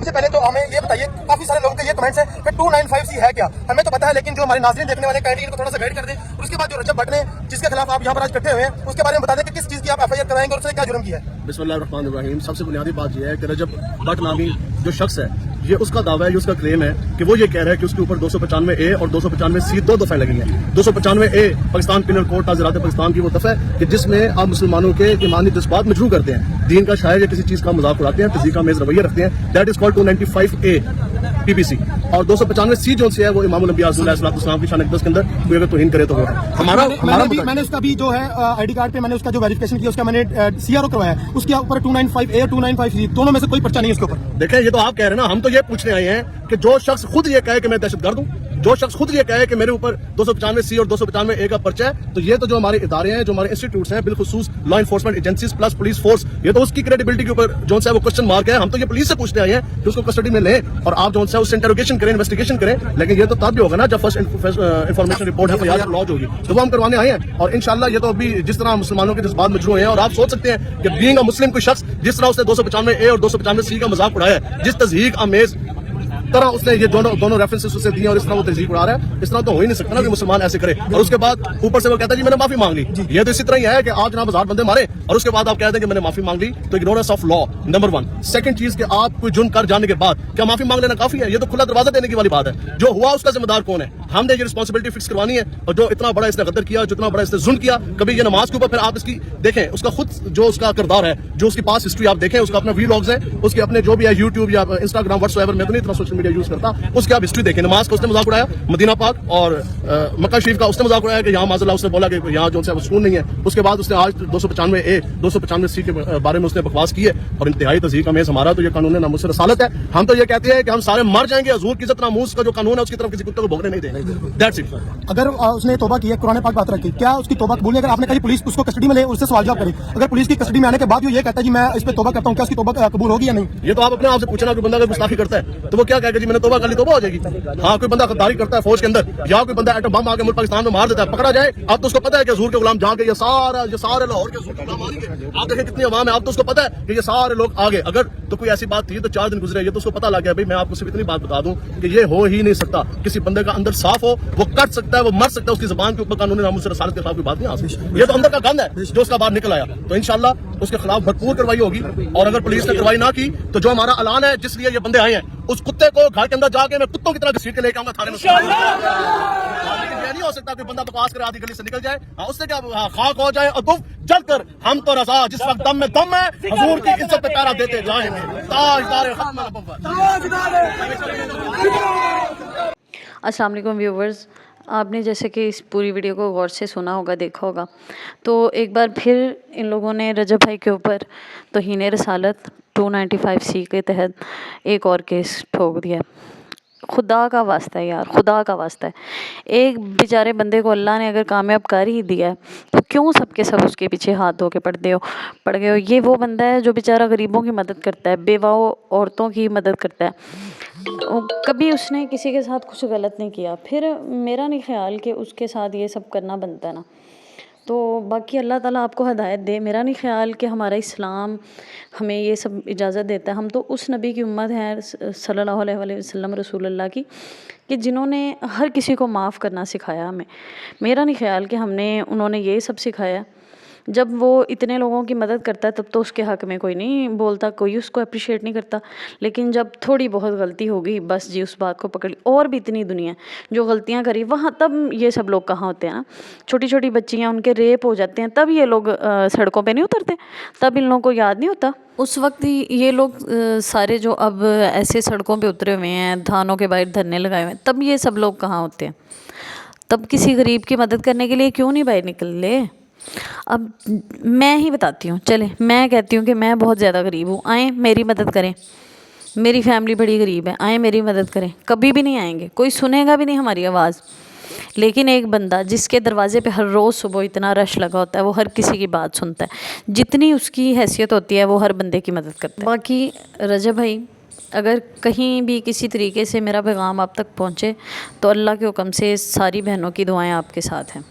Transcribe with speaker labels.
Speaker 1: سے پہلے تو ہمیں یہ بتائیے, کافی سارے لوگوں کے یہ کمنٹس ہیں کہ 295C ہے کیا, ہمیں تو پتا ہے لیکن جو ہمارے ناظرین دیکھنے والے کینڈیڈیٹ کو تھوڑا سا گائیڈ کر دیں. اور اس کے بعد جو رجب بٹ نے جس کے خلاف آپ یہاں پر آج اکٹھے ہوئے ہیں اس کے بارے میں بتا دیں کہ کس چیز کی آپ FIR کروائیں گے اور اس نے کیا جرم کیا ہے.
Speaker 2: بسم اللہ الرحمن الرحیم. سب سے بنیادی بات یہ ہے کہ رجب بٹ نامی جو شخص ہے, یہ اس کا دعویٰ ہے, یہ اس کا کلیم ہے کہ وہ یہ کہہ رہا ہے کہ اس کے اوپر 295A اور 295C دو دفعہ لگی ہیں. 295A پاکستان پینل کوڈ تعزیرات پاکستان کی وہ دفعہ ہے کہ جس میں آپ مسلمانوں کے ایمانی جذبات مجروح کرتے ہیں, دین کا شاعر یا کسی چیز کا مذاق اڑاتے ہیں, تہذیب کا میز رویہ رکھتے ہیں. That is called 295A PPC. اور 295C جو سے ہے وہ امام الانبیاء علیہ السلام کی شان اقدس کے اندر کوئی اگر توہین کرے تو وہ ہمارا
Speaker 1: میں نے اس کا بھی جو ہے ID کارڈ پہ میں نے اس کا جو ویریفیکیشن کیا اس کا میں نے CRO کروایا ہے, اس کے اوپر 295A اور 295C دونوں میں سے کوئی پرچہ نہیں ہے اس کے اوپر.
Speaker 2: دیکھیں یہ تو آپ کہہ رہے ہیں نا, ہم تو یہ پوچھنے آئے ہیں کہ جو شخص خود یہ کہے کہ میں دہشت گرد ہوں, جو شخص خود یہ کہے کہ میرے اوپر 295C اور 295A کا پرچہ ہے, تو یہ تو جو ہمارے ادارے ہیں, جو ہمارے انسٹیٹیوٹس ہیں, بالخصوص law enforcement agencies plus police force, یہ تو اس کی کریڈیبلٹی کے اوپر جو ہے وہ کوسچن مارک ہے. ہم تو یہ پولیس سے پوچھتے آئے ہیں کہ اس کو کسٹڈی میں لیں اور آپ جو ہے اس سے انٹروگیشن کریں, انویسٹیگیشن کریں. لیکن یہ تو تب بھی ہوگا نا جب فرسٹ انفارمیشن رپورٹ ہے لانچ ہوگی, تو وہ ہم کروانے آئے ہیں. اور انشاءاللہ یہ تو ابھی جس طرح مسلمانوں کے جذبات مجروح ہیں, اور آپ سوچ سکتے ہیں کہ بینگ اے مسلم کوئی شخص جس طرح اس نے 295A اور 295C کا مذاق اڑایا ہے, جس تضحیک آمیز طرح اس نے یہ دونوں ریفرنسز اسے دیے اور اس طرح وہ تہذیب اڑا رہا ہے, اس طرح تو ہو ہی نہیں سکتا نا کہ مسلمان ایسے کرے. اور اس کے بعد اوپر سے وہ کہتا ہے جی میں نے معافی مانگ لی. یہ تو اسی طرح ہی ہے کہ آپ جناب 1000 بندے مارے اور اس کے بعد آپ کہتے ہیں کہ میں نے معافی مانگ لی, تو ignorance of law number 1. Second چیز کہ آپ کوئی جرم کر جانے کے بعد کیا معافی مانگ لینا کافی ہے؟ یہ تو کھلا دروازہ دینے کی والی بات ہے. جو ہوا اس کا ذمہ دار کون ہے؟ ہم نے یہ رسپانسبلٹی فکس کروانی ہے. اور جو اتنا بڑا اس نے غدر کیا, جو اتنا بڑا اس نے ظلم کیا, کبھی یہ نماز کے اوپر, پھر آپ اس کی دیکھیں اس کا خود جو اس کا کردار ہے, جو اس کی پاس ہسٹری آپ دیکھیں, اس کا اپنا ویلاگز ہے, اس کے اپنے جو بھی ہے یوٹیوب یا انسٹاگرام واٹس ایور, میں تو نہیں اتنا سوشل میڈیا یوز کرتا, اس کی آپ ہسٹری دیکھیں. نماز کا اس نے مذاق اڑایا, مدینہ پاک اور مکہ شریف کا اس نے مذاق اڑایا کہ یہاں معاذ اللہ اس نے بولا کہ یہاں جو ہے وہ سکون نہیں ہے. اس کے بعد اس نے آج 295A 295C کے بارے میں اس نے بکواس کی ہے, اور انتہائی تضحیک آمیز. ہمارا تو یہ قانون ناموس رسالت ہے. ہم تو یہ کہتے ہیں کہ ہم سارے مر جائیں گے, حضور کی عزت ناموس کا جو قانون ہے اس کی طرف کسی کتے کو بھوگنے نہیں دیں گے. That's it.
Speaker 1: اگر اس نے توبہ کی ہے, قرآن پاک بات رکھی, کیا اس کی توبہ قبول ہے؟ اگر آپ نے کہی پولیس اس کو کسٹڈی میں لے, اس سے سوال جواب کرے, اگر پولیس کی کسٹڈی میں آنے کے بعد یہ کہتا ہے جی میں اس پہ توبہ کرتا ہوں, کیا اس کی توبہ قبول ہوگی یا نہیں؟
Speaker 2: یہ تو آپ اپنے آپ سے پوچھنا. کوئی بندہ اگر گستاخی کرتا ہے تو وہ کیا کہے گا جی میں نے توبہ کر لی, توبہ ہو جائے گی؟ ہاں, کوئی بندہ غداری کرتا ہے فوج کے اندر, یا کوئی بندہ ایٹم بم آ کے ملک پاکستان میں مار دیتا ہے, پکڑا جائے, اب تو اس کو پتا ہے کہ حضور کے غلام جا کے یہ سارے لاہور کے حضور کے غلام آ گئے. آپ دیکھیں کتنی عوام ہے, اب تو اس کو پتا ہے کہ یہ سارے لوگ آگے. اگر تو کوئی ایسی بات تھی تو 4 دن گزرے, یہ تو اس کو پتا لگ گیا. بھائی میں آپ کو صرف اتنی بات بتا دوں کہ یہ ہو ہی نہیں سکتا. کسی بندے کا اندر صاف ہو, وہ کٹ سکتا ہے, وہ مر سکتا ہے, اس کی زبان کے اوپر قانون ناموس رسالت کے خلاف کوئی بات نہیں آ سکتی. یہ تو اندر کا گند ہے جو اس کا باہر نکل آیا. تو انشاءاللہ اس کے خلاف بھرپور کارروائی ہوگی. اور اگر پولیس نے کارروائی نہ کی تو جو ہمارا اعلان ہے جس لیے یہ بندے آئے ہیں, اس کتے کو گھر کے اندر جا کے میں کتوں کی طرح گھسیٹ کے لے کے آؤں گا تھانے میں. یہ نہیں ہو سکتا کہ بندہ بکواس کرے آدھی گلی سے نکل جائے, اس سے کیا خاک ہو جائے اور دف جل کر. ہم تو رضا جس وقت دم میں دم ہے, حضور کی عزت پہ پیرا دیتے جائیں گے. تاجدار ختم نبوت.
Speaker 3: السلام علیکم ویورز. آپ نے جیسے کہ اس پوری ویڈیو کو غور سے سنا ہوگا, دیکھا ہوگا, تو ایک بار پھر ان لوگوں نے رجب بھائی کے اوپر توہین رسالت 295C کے تحت ایک اور کیس ٹھوک دیا. خدا کا واسطہ ہے یار, خدا کا واسطہ ہے. ایک بیچارے بندے کو اللہ نے اگر کامیاب کر ہی دیا ہے تو کیوں سب کے سب اس کے پیچھے ہاتھ دھو کے پڑ گئے ہو. یہ وہ بندہ ہے جو بیچارہ غریبوں کی مدد کرتا ہے, بیواؤں عورتوں کی مدد کرتا ہے. کبھی اس نے کسی کے ساتھ کچھ غلط نہیں کیا. پھر میرا نہیں خیال کہ اس کے ساتھ یہ سب کرنا بنتا ہے نا. تو باقی اللہ تعالیٰ آپ کو ہدایت دے. میرا نہیں خیال کہ ہمارا اسلام ہمیں یہ سب اجازت دیتا ہے. ہم تو اس نبی کی امت ہیں صلی اللہ علیہ وسلم, رسول اللہ کی, کہ جنہوں نے ہر کسی کو معاف کرنا سکھایا ہمیں. میرا نہیں خیال کہ انہوں نے یہ سب سکھایا. جب وہ اتنے لوگوں کی مدد کرتا ہے تب تو اس کے حق میں کوئی نہیں بولتا, کوئی اس کو اپریشیٹ نہیں کرتا. لیکن جب تھوڑی بہت غلطی ہوگی بس جی اس بات کو پکڑ لی. اور بھی اتنی دنیا جو غلطیاں کری وہاں, تب یہ سب لوگ کہاں ہوتے ہیں نا. چھوٹی چھوٹی بچیاں ان کے ریپ ہو جاتے ہیں, تب یہ لوگ سڑکوں پہ نہیں اترتے, تب ان لوگوں کو یاد نہیں ہوتا. اس وقت یہ لوگ سارے جو اب ایسے سڑکوں پہ اترے ہوئے ہیں, دھانوں کے باہر دھرنے لگائے ہوئے ہیں, تب یہ سب لوگ کہاں ہوتے ہیں. تب کسی غریب کی مدد کرنے کے لیے کیوں نہیں باہر نکل لے. اب میں ہی بتاتی ہوں, چلے میں کہتی ہوں کہ میں بہت زیادہ غریب ہوں, آئیں میری مدد کریں. میری فیملی بڑی غریب ہے, آئیں میری مدد کریں. کبھی بھی نہیں آئیں گے, کوئی سنے گا بھی نہیں ہماری آواز. لیکن ایک بندہ جس کے دروازے پہ ہر روز صبح اتنا رش لگا ہوتا ہے, وہ ہر کسی کی بات سنتا ہے, جتنی اس کی حیثیت ہوتی ہے وہ ہر بندے کی مدد کرتا ہے. باقی رجب بھائی اگر کہیں بھی کسی طریقے سے میرا پیغام آپ تک پہنچے تو اللہ کے حکم سے ساری بہنوں کی دعائیں آپ کے ساتھ ہیں.